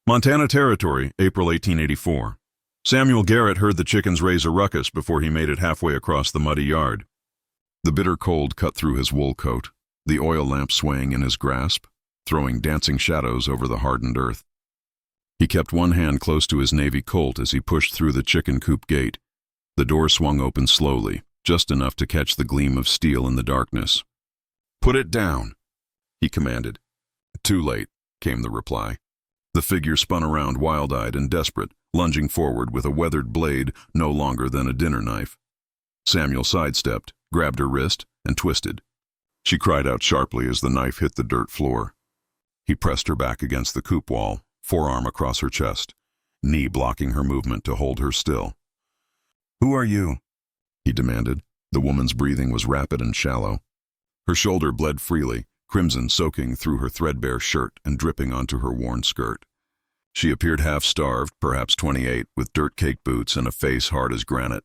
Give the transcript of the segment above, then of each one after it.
Montana Territory, April 1884. Samuel Garrett heard the chickens raise a ruckus before he made it halfway across the muddy yard. The bitter cold cut through his wool coat, the oil lamp swaying in his grasp, throwing dancing shadows over the hardened earth. He kept one hand close to his navy colt as he pushed through the chicken coop gate. The door swung open slowly, just enough to catch the gleam of steel in the darkness. "Put it down," he commanded. "Too late," came the reply. The figure spun around wild-eyed and desperate, lunging forward with a weathered blade no longer than a dinner knife. Samuel sidestepped, grabbed her wrist, and twisted. She cried out sharply as the knife hit the dirt floor. He pressed her back against the coop wall, forearm across her chest, knee blocking her movement to hold her still. "Who are you?" he demanded. The woman's breathing was rapid and shallow. Her shoulder bled freely, crimson soaking through her threadbare shirt and dripping onto her worn skirt. She appeared half-starved, perhaps 28, with dirt-caked boots and a face hard as granite.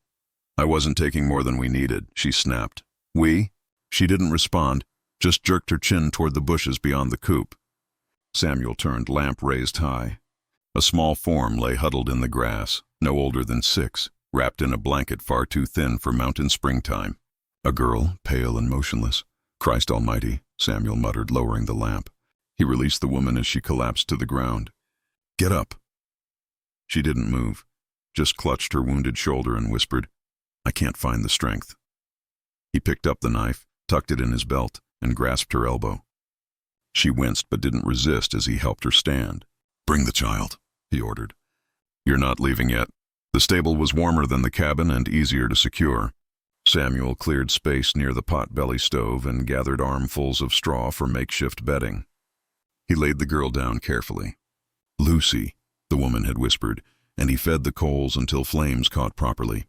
"I wasn't taking more than we needed," she snapped. "We?" She didn't respond, just jerked her chin toward the bushes beyond the coop. Samuel turned, lamp raised high. A small form lay huddled in the grass, no older than 6, wrapped in a blanket far too thin for mountain springtime. A girl, pale and motionless. "Christ Almighty," Samuel muttered, lowering the lamp. He released the woman as she collapsed to the ground. "Get up." She didn't move, just clutched her wounded shoulder and whispered, "I can't find the strength." He picked up the knife, tucked it in his belt, and grasped her elbow. She winced but didn't resist as he helped her stand. "Bring the child," he ordered. "You're not leaving yet." The stable was warmer than the cabin and easier to secure. Samuel cleared space near the pot-belly stove and gathered armfuls of straw for makeshift bedding. He laid the girl down carefully. "Lucy," the woman had whispered, and he fed the coals until flames caught properly.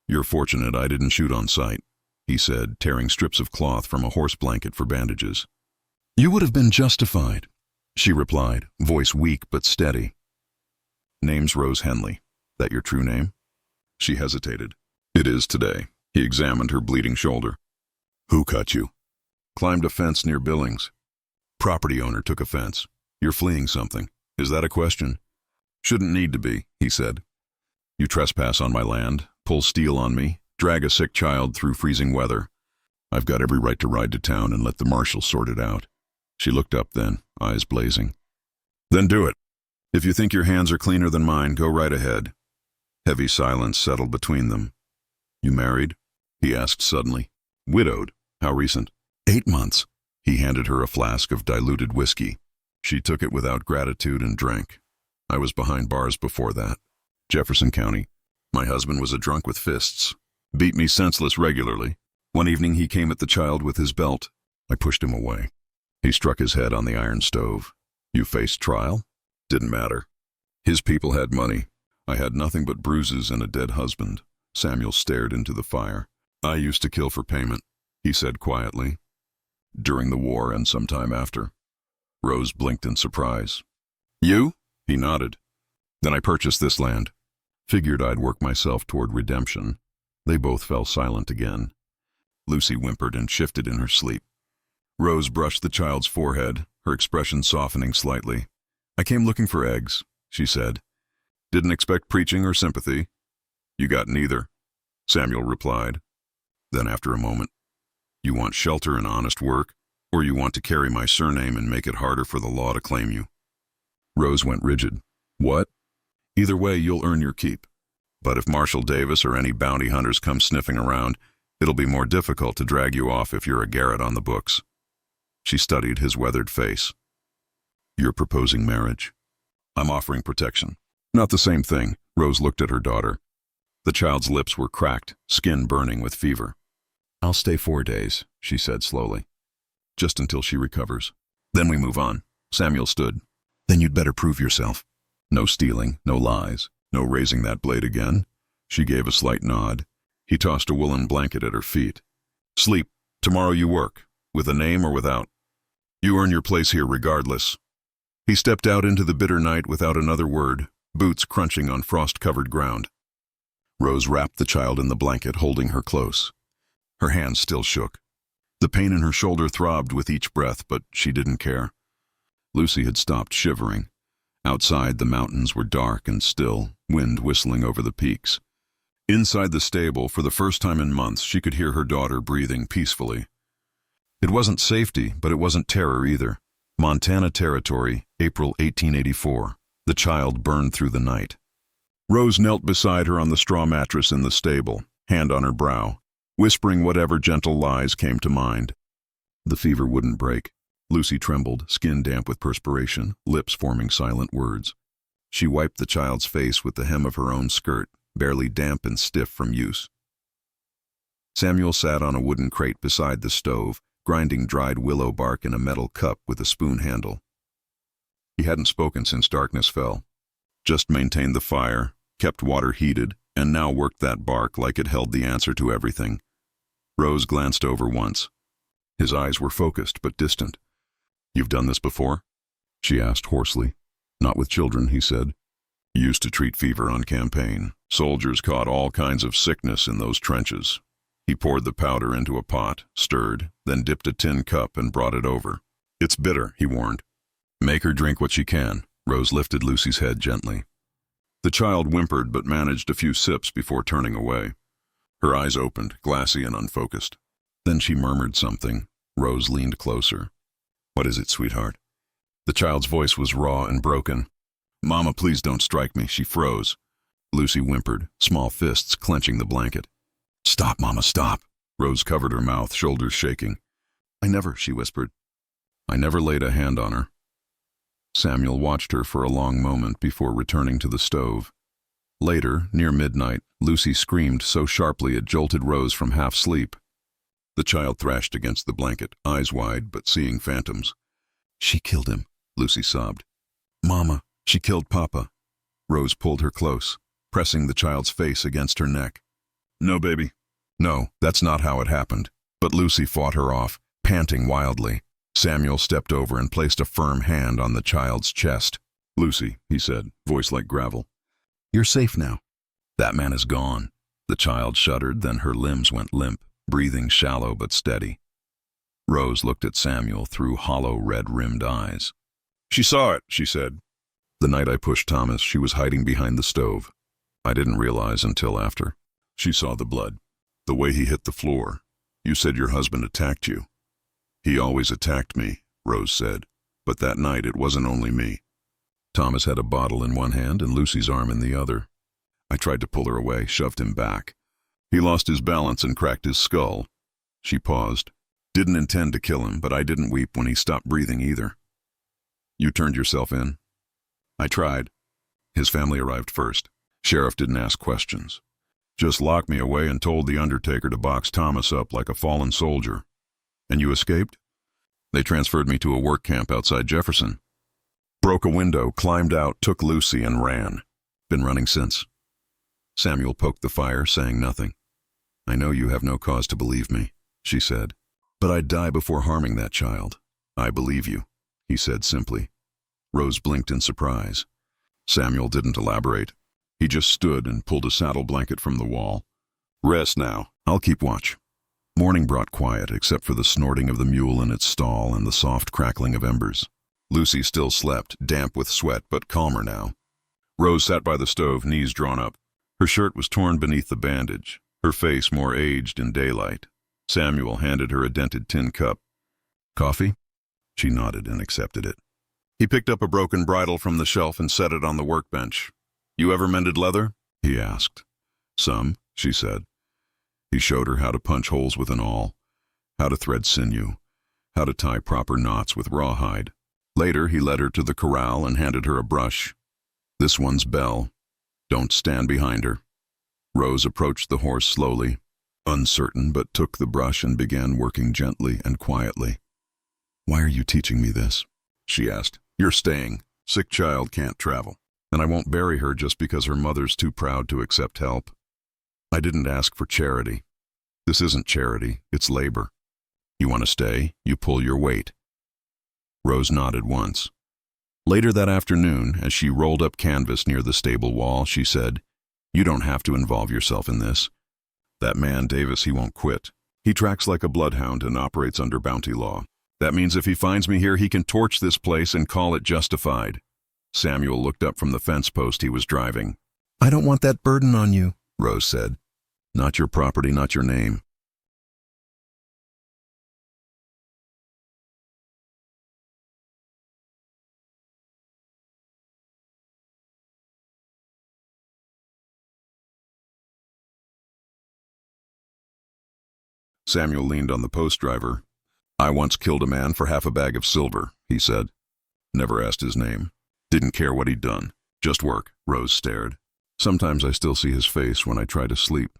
"You're fortunate I didn't shoot on sight," he said, tearing strips of cloth from a horse blanket for bandages. "You would have been justified," she replied, voice weak but steady. "Name's Rose Henley. That your true name?" She hesitated. "It is today." He examined her bleeding shoulder. "Who cut you?" "Climbed a fence near Billings." "Property owner took offense. You're fleeing something. Is that a question?" "Shouldn't need to be," he said. "You trespass on my land, pull steel on me, drag a sick child through freezing weather. I've got every right to ride to town and let the marshal sort it out." She looked up then, eyes blazing. "Then do it. If you think your hands are cleaner than mine, go right ahead." Heavy silence settled between them. "You married?" he asked suddenly. "Widowed. How recent?" 8 months. He handed her a flask of diluted whiskey. She took it without gratitude and drank. "I was behind bars before that. Jefferson County. My husband was a drunk with fists. Beat me senseless regularly. One evening he came at the child with his belt. I pushed him away. He struck his head on the iron stove. You faced trial? Didn't matter. His people had money. I had nothing but bruises and a dead husband." Samuel stared into the fire. "I used to kill for payment," he said quietly. "During the war and sometime after." Rose blinked in surprise. "You?" He nodded. "Then I purchased this land. Figured I'd work myself toward redemption." They both fell silent again. Lucy whimpered and shifted in her sleep. Rose brushed the child's forehead, her expression softening slightly. "I came looking for eggs," she said. "Didn't expect preaching or sympathy." "You got neither," Samuel replied. Then after a moment, "You want shelter and honest work, or you want to carry my surname and make it harder for the law to claim you?" Rose went rigid. "What?" "Either way, you'll earn your keep. But if Marshal Davis or any bounty hunters come sniffing around, it'll be more difficult to drag you off if you're a Garrett on the books." She studied his weathered face. "You're proposing marriage." "I'm offering protection." "Not the same thing." Rose looked at her daughter. The child's lips were cracked, skin burning with fever. "I'll stay 4 days," she said slowly. "Just until she recovers. Then we move on." Samuel stood. "Then you'd better prove yourself. No stealing, no lies, no raising that blade again." She gave a slight nod. He tossed a woolen blanket at her feet. "Sleep. Tomorrow you work, with a name or without. You earn your place here regardless." He stepped out into the bitter night without another word, boots crunching on frost-covered ground. Rose wrapped the child in the blanket, holding her close. Her hands still shook. The pain in her shoulder throbbed with each breath, but she didn't care. Lucy had stopped shivering. Outside, the mountains were dark and still, wind whistling over the peaks. Inside the stable, for the first time in months, she could hear her daughter breathing peacefully. It wasn't safety, but it wasn't terror either. Montana Territory, April 1884. The child burned through the night. Rose knelt beside her on the straw mattress in the stable, hand on her brow, whispering whatever gentle lies came to mind. The fever wouldn't break. Lucy trembled, skin damp with perspiration, lips forming silent words. She wiped the child's face with the hem of her own skirt, barely damp and stiff from use. Samuel sat on a wooden crate beside the stove, grinding dried willow bark in a metal cup with a spoon handle. He hadn't spoken since darkness fell. Just maintained the fire, kept water heated, and now worked that bark like it held the answer to everything. Rose glanced over once. His eyes were focused but distant. "You've done this before?" she asked hoarsely. "Not with children," he said. "Used to treat fever on campaign. Soldiers caught all kinds of sickness in those trenches." He poured the powder into a pot, stirred, then dipped a tin cup and brought it over. "It's bitter," he warned. "Make her drink what she can." Rose lifted Lucy's head gently. The child whimpered but managed a few sips before turning away. Her eyes opened, glassy and unfocused. Then she murmured something. Rose leaned closer. "What is it, sweetheart?" The child's voice was raw and broken. "Mama, please don't strike me." She froze. Lucy whimpered, small fists clenching the blanket. "Stop, Mama, stop." Rose covered her mouth, shoulders shaking. She whispered. "I never laid a hand on her." Samuel watched her for a long moment before returning to the stove. Later, near midnight, Lucy screamed so sharply it jolted Rose from half-sleep. The child thrashed against the blanket, eyes wide but seeing phantoms. "She killed him," Lucy sobbed. "Mama, she killed Papa." Rose pulled her close, pressing the child's face against her neck. "No, baby. No, that's not how it happened." But Lucy fought her off, panting wildly. Samuel stepped over and placed a firm hand on the child's chest. "Lucy," he said, voice like gravel. "You're safe now. That man is gone." The child shuddered, then her limbs went limp, breathing shallow but steady. Rose looked at Samuel through hollow red-rimmed eyes. "She saw it," she said. "The night I pushed Thomas, she was hiding behind the stove. I didn't realize until after. She saw the blood, the way he hit the floor. You said your husband attacked you." "He always attacked me," Rose said. "But that night it wasn't only me." Thomas had a bottle in one hand and Lucy's arm in the other. I tried to pull her away, shoved him back. He lost his balance and cracked his skull. She paused. "Didn't intend to kill him, but I didn't weep when he stopped breathing either." "You turned yourself in?" "I tried." His family arrived first. Sheriff didn't ask questions. Just locked me away and told the undertaker to box Thomas up like a fallen soldier. "And you escaped?" "They transferred me to a work camp outside Jefferson. Broke a window, climbed out, took Lucy and ran. Been running since." Samuel poked the fire, saying nothing. "I know you have no cause to believe me," she said. "But I'd die before harming that child." "I believe you," he said simply. Rose blinked in surprise. Samuel didn't elaborate. He just stood and pulled a saddle blanket from the wall. "Rest now. I'll keep watch." Morning brought quiet, except for the snorting of the mule in its stall and the soft crackling of embers. Lucy still slept, damp with sweat, but calmer now. Rose sat by the stove, knees drawn up. Her shirt was torn beneath the bandage, her face more aged in daylight. Samuel handed her a dented tin cup. "Coffee?" She nodded and accepted it. He picked up a broken bridle from the shelf and set it on the workbench. "You ever mended leather?" he asked. "Some," she said. He showed her how to punch holes with an awl, how to thread sinew, how to tie proper knots with rawhide. Later, he led her to the corral and handed her a brush. "This one's Belle. Don't stand behind her." Rose approached the horse slowly, uncertain, but took the brush and began working gently and quietly. "Why are you teaching me this?" she asked. "You're staying. Sick child can't travel. And I won't bury her just because her mother's too proud to accept help. I didn't ask for charity. This isn't charity, it's labor. You want to stay, you pull your weight." Rose nodded once. Later that afternoon, as she rolled up canvas near the stable wall, she said, "You don't have to involve yourself in this. That man, Davis, he won't quit. He tracks like a bloodhound and operates under bounty law. That means if he finds me here, he can torch this place and call it justified. Samuel looked up from the fence post he was driving. "I don't want that burden on you," Rose said. "Not your property, not your name." Samuel leaned on the post driver. "I once killed a man for half a bag of silver," he said. Never asked his name. Didn't care what he'd done. Just work. Rose stared. "Sometimes I still see his face when I try to sleep.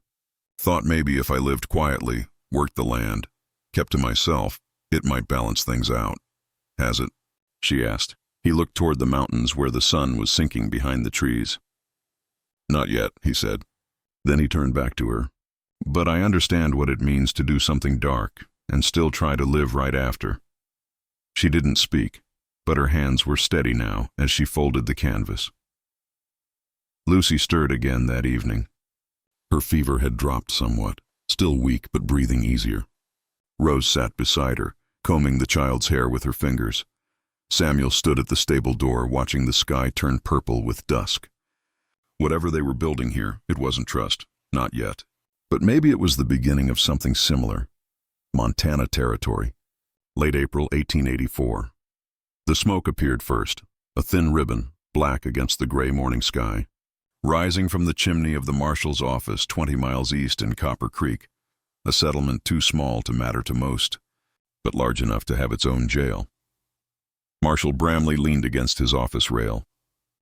Thought maybe if I lived quietly, worked the land, kept to myself, it might balance things out." "Has it?" she asked. He looked toward the mountains where the sun was sinking behind the trees. "Not yet," he said. Then he turned back to her. "But I understand what it means to do something dark and still try to live right after." She didn't speak, but her hands were steady now as she folded the canvas. Lucy stirred again that evening. Her fever had dropped somewhat, still weak but breathing easier. Rose sat beside her, combing the child's hair with her fingers. Samuel stood at the stable door, watching the sky turn purple with dusk. Whatever they were building here, it wasn't trust. Not yet. But maybe it was the beginning of something similar. Montana Territory. Late April 1884. The smoke appeared first, a thin ribbon, black against the gray morning sky, rising from the chimney of the marshal's office 20 miles east in Copper Creek, a settlement too small to matter to most, but large enough to have its own jail. Marshal Bramley leaned against his office rail,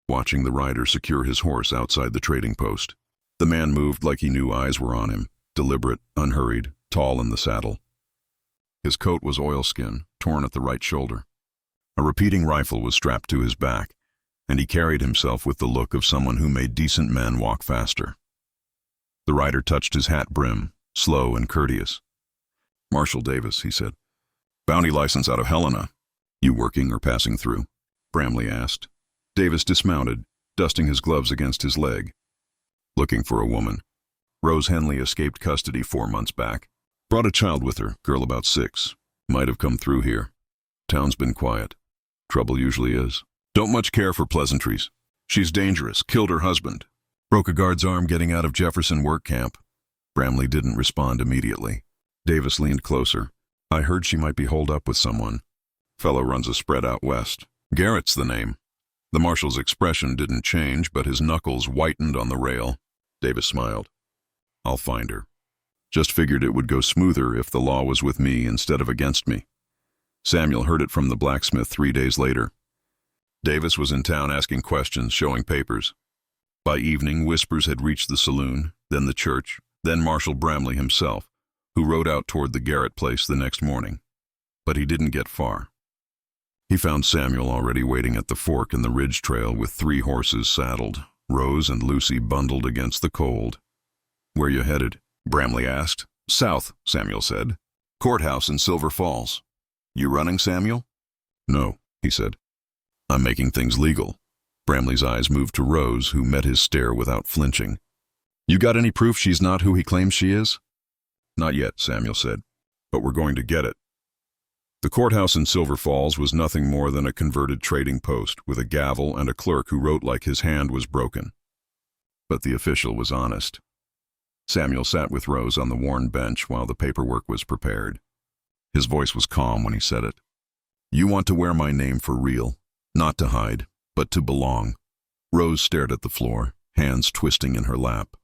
watching the rider secure his horse outside the trading post. The man moved like he knew eyes were on him, deliberate, unhurried, tall in the saddle. His coat was oilskin, torn at the right shoulder. A repeating rifle was strapped to his back, and he carried himself with the look of someone who made decent men walk faster. The rider touched his hat brim, slow and courteous. "Marshal Davis," he said. "Bounty license out of Helena. You working or passing through?" Bramley asked. Davis dismounted, dusting his gloves against his leg. "Looking for a woman. Rose Henley escaped custody 4 months back. Brought a child with her, girl about 6. Might have come through here. Town's been quiet. Trouble usually is. Don't much care for pleasantries. She's dangerous, killed her husband. Broke a guard's arm getting out of Jefferson work camp." Bramley didn't respond immediately. Davis leaned closer. "I heard she might be holed up with someone. Fellow runs a spread out west. Garrett's the name." The marshal's expression didn't change, but his knuckles whitened on the rail. Davis smiled. "I'll find her. Just figured it would go smoother if the law was with me instead of against me." Samuel heard it from the blacksmith 3 days later. Davis was in town asking questions, showing papers. By evening, whispers had reached the saloon, then the church, then Marshal Bramley himself, who rode out toward the Garrett place the next morning. But he didn't get far. He found Samuel already waiting at the fork in the ridge trail with 3 horses saddled, Rose and Lucy bundled against the cold. "Where you headed?" Bramley asked. "South," Samuel said. "Courthouse in Silver Falls." "You running, Samuel?" "No," he said. "I'm making things legal." Bramley's eyes moved to Rose, who met his stare without flinching. "You got any proof she's not who he claims she is?" "Not yet," Samuel said. "But we're going to get it." The courthouse in Silver Falls was nothing more than a converted trading post with a gavel and a clerk who wrote like his hand was broken. But the official was honest. Samuel sat with Rose on the worn bench while the paperwork was prepared. His voice was calm when he said it. "You want to wear my name for real, not to hide, but to belong." Rose stared at the floor, hands twisting in her lap.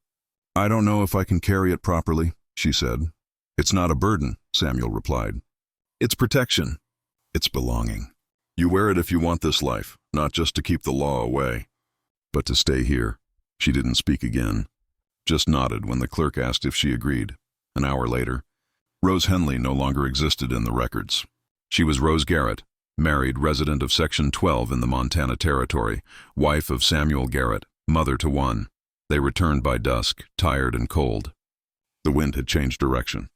"I don't know if I can carry it properly," she said. "It's not a burden," Samuel replied. "It's protection. It's belonging. You wear it if you want this life, not just to keep the law away, but to stay here." She didn't speak again, just nodded when the clerk asked if she agreed. An hour later, Rose Henley no longer existed in the records. She was Rose Garrett, married, resident of Section 12 in the Montana Territory, wife of Samuel Garrett, mother to 1. They returned by dusk, tired and cold. The wind had changed direction.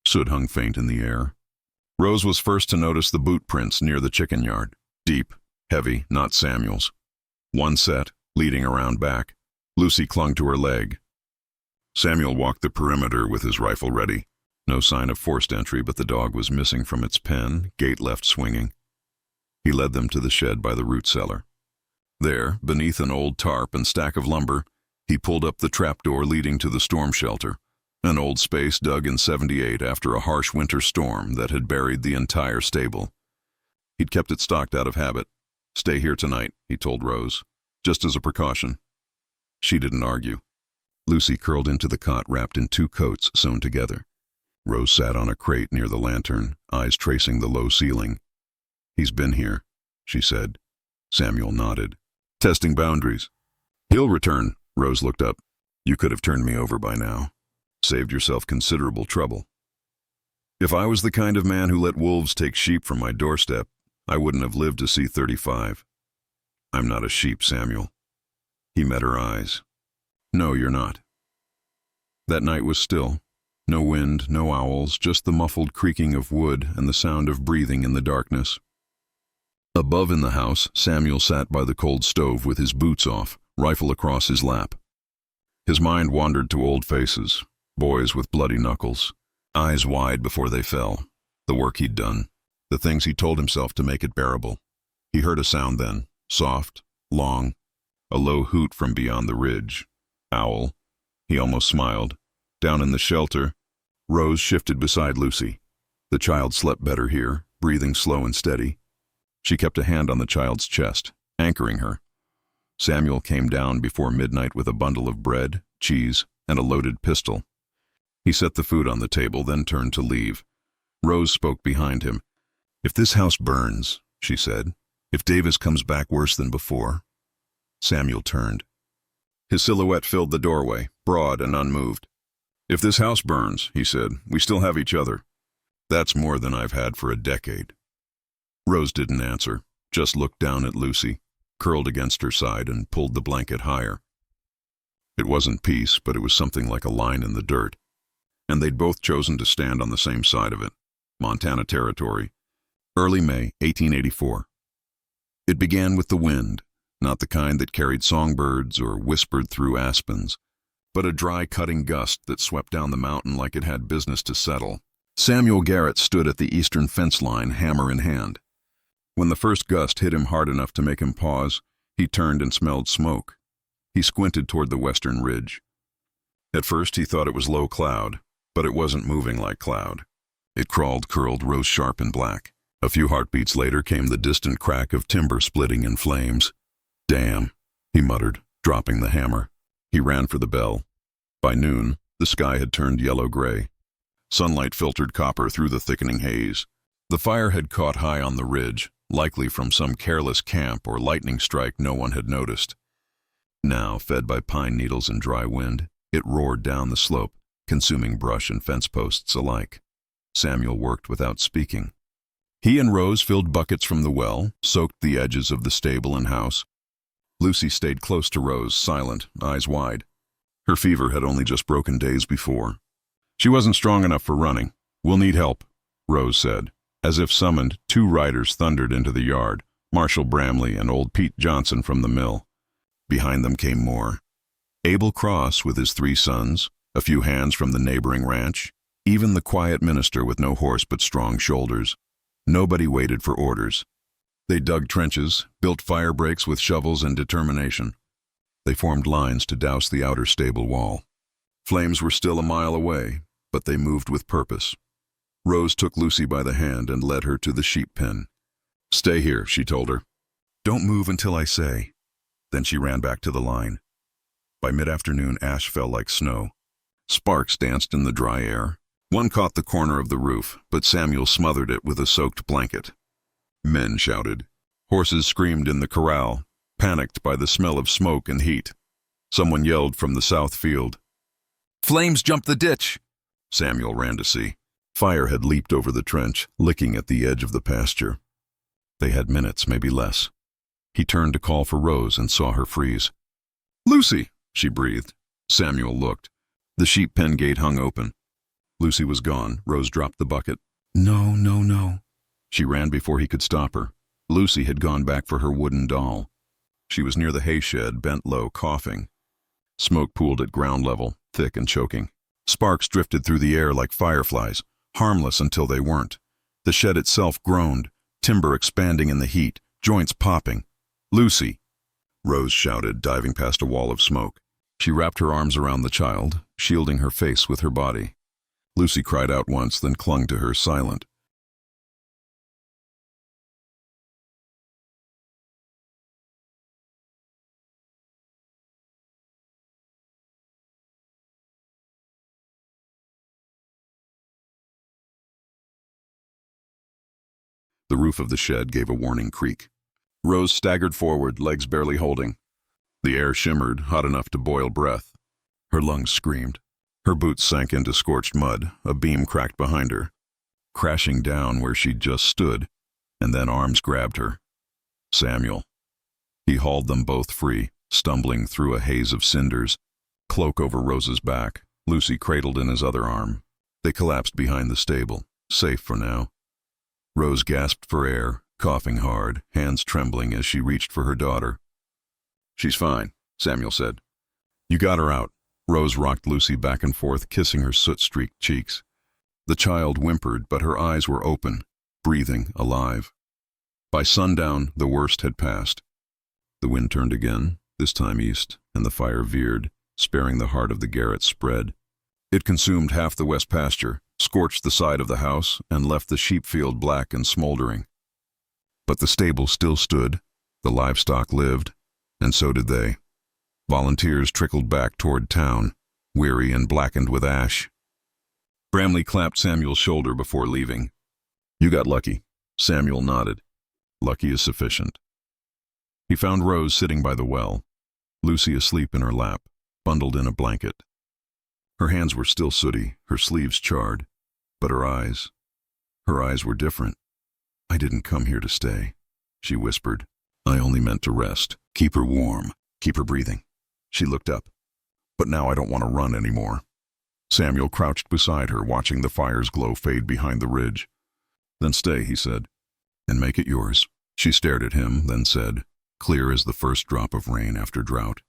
Soot hung faint in the air. Rose was first to notice the boot prints near the chicken yard. Deep, heavy, not Samuel's. One set, leading around back. Lucy clung to her leg. Samuel walked the perimeter with his rifle ready. No sign of forced entry, but the dog was missing from its pen, gate left swinging. He led them to the shed by the root cellar. There, beneath an old tarp and stack of lumber, he pulled up the trapdoor leading to the storm shelter, an old space dug in '78 after a harsh winter storm that had buried the entire stable. He'd kept it stocked out of habit. "Stay here tonight," he told Rose, "just as a precaution." She didn't argue. Lucy curled into the cot wrapped in 2 coats sewn together. Rose sat on a crate near the lantern, eyes tracing the low ceiling. "He's been here," she said. Samuel nodded. "Testing boundaries." "He'll return." Rose looked up. "You could have turned me over by now. Saved yourself considerable trouble." "If I was the kind of man who let wolves take sheep from my doorstep, I wouldn't have lived to see 35. "I'm not a sheep, Samuel." He met her eyes. "No, you're not." That night was still. No wind, no owls, just the muffled creaking of wood and the sound of breathing in the darkness. Above in the house, Samuel sat by the cold stove with his boots off, rifle across his lap. His mind wandered to old faces, boys with bloody knuckles, eyes wide before they fell, the work he'd done, the things he told himself to make it bearable. He heard a sound then, soft, long, a low hoot from beyond the ridge. Owl. He almost smiled. Down in the shelter, Rose shifted beside Lucy. The child slept better here, breathing slow and steady. She kept a hand on the child's chest, anchoring her. Samuel came down before midnight with a bundle of bread, cheese, and a loaded pistol. He set the food on the table, then turned to leave. Rose spoke behind him. "If this house burns," she said, "if Davis comes back worse than before." Samuel turned. His silhouette filled the doorway, broad and unmoved. "If this house burns," he said, "we still have each other. That's more than I've had for a decade." Rose didn't answer, just looked down at Lucy, curled against her side, and pulled the blanket higher. It wasn't peace, but it was something like a line in the dirt. And they'd both chosen to stand on the same side of it. Montana Territory. Early May, 1884. It began with the wind, not the kind that carried songbirds or whispered through aspens, but a dry cutting gust that swept down the mountain like it had business to settle. Samuel Garrett stood at the eastern fence line, hammer in hand. When the first gust hit him hard enough to make him pause, he turned and smelled smoke. He squinted toward the western ridge. At first he thought it was low cloud, but it wasn't moving like cloud. It crawled, curled, rose sharp and black. A few heartbeats later came the distant crack of timber splitting in flames. "Damn," he muttered, dropping the hammer. He ran for the bell. By noon, the sky had turned yellow-gray. Sunlight filtered copper through the thickening haze. The fire had caught high on the ridge, likely from some careless camp or lightning strike no one had noticed. Now, fed by pine needles and dry wind, it roared down the slope, consuming brush and fence posts alike. Samuel worked without speaking. He and Rose filled buckets from the well, soaked the edges of the stable and house. Lucy stayed close to Rose, silent, eyes wide. Her fever had only just broken days before. "She wasn't strong enough for running. We'll need help," Rose said. As if summoned, 2 riders thundered into the yard, Marshall Bramley and old Pete Johnson from the mill. Behind them came more. Abel Cross with his 3 sons, a few hands from the neighboring ranch, even the quiet minister with no horse but strong shoulders. Nobody waited for orders. They dug trenches, built fire breaks with shovels and determination. They formed lines to douse the outer stable wall. Flames were still a mile away, but they moved with purpose. Rose took Lucy by the hand and led her to the sheep pen. "Stay here," she told her. "Don't move until I say." Then she ran back to the line. By mid-afternoon, ash fell like snow. Sparks danced in the dry air. One caught the corner of the roof, but Samuel smothered it with a soaked blanket. Men shouted. Horses screamed in the corral, panicked by the smell of smoke and heat. Someone yelled from the south field. "Flames jumped the ditch!" Samuel ran to see. Fire had leaped over the trench, licking at the edge of the pasture. They had minutes, maybe less. He turned to call for Rose and saw her freeze. "Lucy!" she breathed. Samuel looked. The sheep pen gate hung open. Lucy was gone. Rose dropped the bucket. "No, no, no." She ran before he could stop her. Lucy had gone back for her wooden doll. She was near the hay shed, bent low, coughing. Smoke pooled at ground level, thick and choking. Sparks drifted through the air like fireflies, harmless until they weren't. The shed itself groaned, timber expanding in the heat, joints popping. "Lucy!" Rose shouted, diving past a wall of smoke. She wrapped her arms around the child, shielding her face with her body. Lucy cried out once, then clung to her, silent. The roof of the shed gave a warning creak. Rose staggered forward, legs barely holding. The air shimmered, hot enough to boil breath. Her lungs screamed. Her boots sank into scorched mud, a beam cracked behind her, crashing down where she'd just stood, and then arms grabbed her. Samuel. He hauled them both free, stumbling through a haze of cinders, cloak over Rose's back, Lucy cradled in his other arm. They collapsed behind the stable, safe for now. Rose gasped for air, coughing hard, hands trembling as she reached for her daughter. "She's fine," Samuel said. "You got her out." Rose rocked Lucy back and forth, kissing her soot-streaked cheeks. The child whimpered, but her eyes were open, breathing, alive. By sundown, the worst had passed. The wind turned again, this time east, and the fire veered, sparing the heart of the garret spread. It consumed half the west pasture, scorched the side of the house, and left the sheep field black and smoldering. But the stable still stood, the livestock lived, and so did they. Volunteers trickled back toward town, weary and blackened with ash. Bramley clapped Samuel's shoulder before leaving. "You got lucky." Samuel nodded. "Lucky is sufficient." He found Rose sitting by the well, Lucy asleep in her lap, bundled in a blanket. Her hands were still sooty, her sleeves charred, but her eyes were different. "I didn't come here to stay," she whispered. "I only meant to rest, keep her warm, keep her breathing." She looked up. "But now I don't want to run anymore." Samuel crouched beside her, watching the fire's glow fade behind the ridge. "Then stay," he said, "and make it yours." She stared at him, then said, clear as the first drop of rain after drought,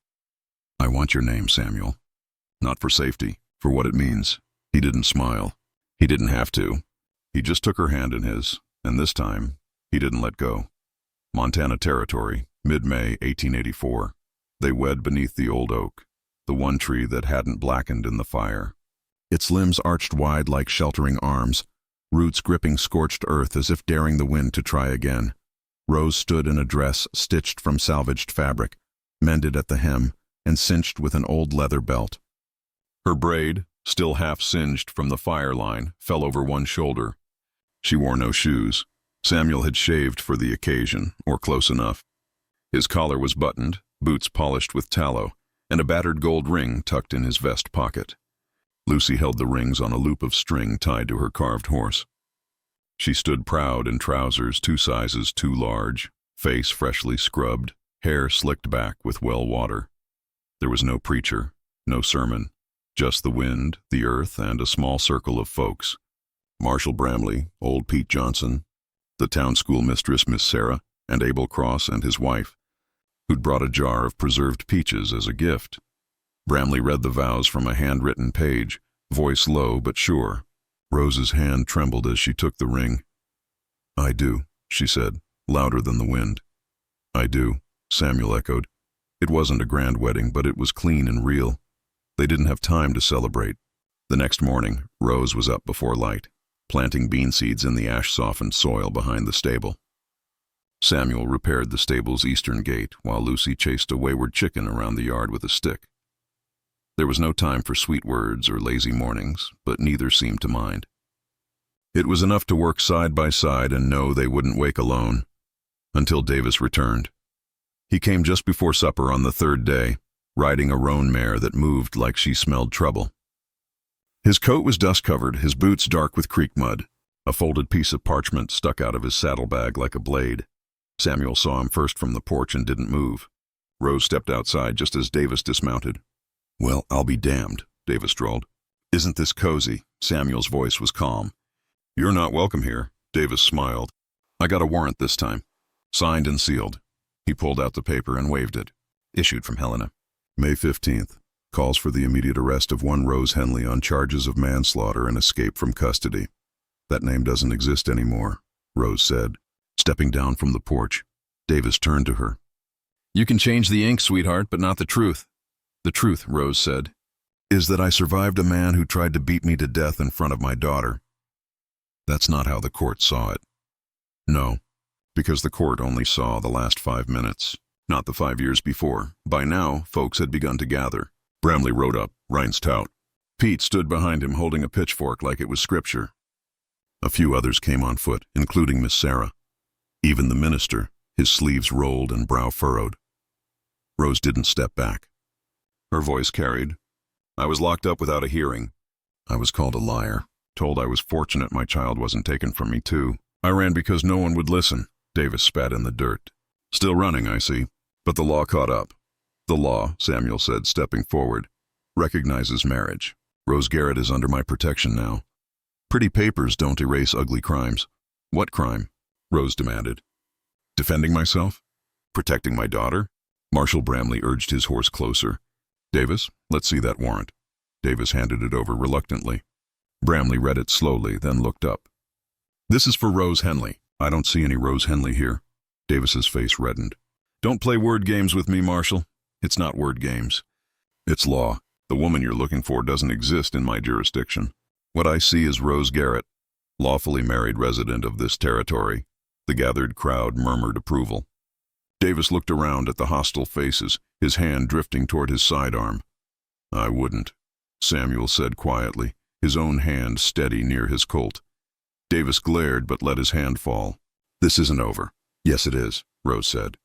"I want your name, Samuel. Not for safety, for what it means." He didn't smile. He didn't have to. He just took her hand in his, and this time, he didn't let go. Montana Territory, mid-May 1884. They wed beneath the old oak, the one tree that hadn't blackened in the fire. Its limbs arched wide like sheltering arms, roots gripping scorched earth as if daring the wind to try again. Rose stood in a dress stitched from salvaged fabric, mended at the hem, and cinched with an old leather belt. Her braid, still half singed from the fire line, fell over one shoulder. She wore no shoes. Samuel had shaved for the occasion, or close enough. His collar was buttoned, boots polished with tallow, and a battered gold ring tucked in his vest pocket. Lucy held the rings on a loop of string tied to her carved horse. She stood proud in trousers 2 sizes too large, face freshly scrubbed, hair slicked back with well water. There was no preacher, no sermon, just the wind, the earth, and a small circle of folks. Marshall Bramley, old Pete Johnson, the town school mistress Miss Sarah, and Abel Cross and his wife, who'd brought a jar of preserved peaches as a gift. Bramley read the vows from a handwritten page, voice low but sure. Rose's hand trembled as she took the ring. "I do," she said, louder than the wind. "I do," Samuel echoed. It wasn't a grand wedding, but it was clean and real. They didn't have time to celebrate. The next morning, Rose was up before light, planting bean seeds in the ash-softened soil behind the stable. Samuel repaired the stable's eastern gate while Lucy chased a wayward chicken around the yard with a stick. There was no time for sweet words or lazy mornings, but neither seemed to mind. It was enough to work side by side and know they wouldn't wake alone, until Davis returned. He came just before supper on the third day, riding a roan mare that moved like she smelled trouble. His coat was dust-covered, his boots dark with creek mud. A folded piece of parchment stuck out of his saddlebag like a blade. Samuel saw him first from the porch and didn't move. Rose stepped outside just as Davis dismounted. "Well, I'll be damned," Davis drawled. "Isn't this cozy?" Samuel's voice was calm. "You're not welcome here," Davis smiled. "I got a warrant this time. Signed and sealed." He pulled out the paper and waved it. Issued from Helena. May 15th. Calls for the immediate arrest of one Rose Henley on charges of manslaughter and escape from custody. "That name doesn't exist anymore," Rose said, stepping down from the porch. Davis turned to her. You can change the ink, sweetheart, but not the truth. The truth, Rose said, is that I survived a man who tried to beat me to death in front of my daughter. That's not how the court saw it. No, because the court only saw the last 5 minutes, not the 5 years before. By now, folks had begun to gather. Bramley rode up, Rein's tout. Pete stood behind him holding a pitchfork like it was scripture. A few others came on foot, including Miss Sarah. Even the minister, his sleeves rolled and brow furrowed. Rose didn't step back. Her voice carried. I was locked up without a hearing. I was called a liar, told I was fortunate my child wasn't taken from me too. I ran because no one would listen. Davis spat in the dirt. Still running, I see. But the law caught up. The law, Samuel said, stepping forward, recognizes marriage. Rose Garrett is under my protection now. Pretty papers don't erase ugly crimes. What crime? Rose demanded. Defending myself? Protecting my daughter? Marshal Bramley urged his horse closer. Davis, let's see that warrant. Davis handed it over reluctantly. Bramley read it slowly, then looked up. This is for Rose Henley. I don't see any Rose Henley here. Davis's face reddened. Don't play word games with me, Marshal. It's not word games. It's law. The woman you're looking for doesn't exist in my jurisdiction. What I see is Rose Garrett, lawfully married resident of this territory. The gathered crowd murmured approval. Davis looked around at the hostile faces, his hand drifting toward his sidearm. I wouldn't, Samuel said quietly, his own hand steady near his Colt. Davis glared but let his hand fall. This isn't over. Yes, it is, Rose said.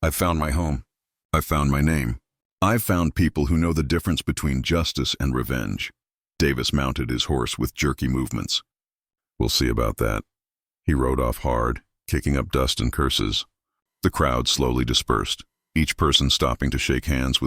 I've found my home. I've found my name. I've found people who know the difference between justice and revenge. Davis mounted his horse with jerky movements. We'll see about that. He rode off hard, kicking up dust and curses. The crowd slowly dispersed, each person stopping to shake hands with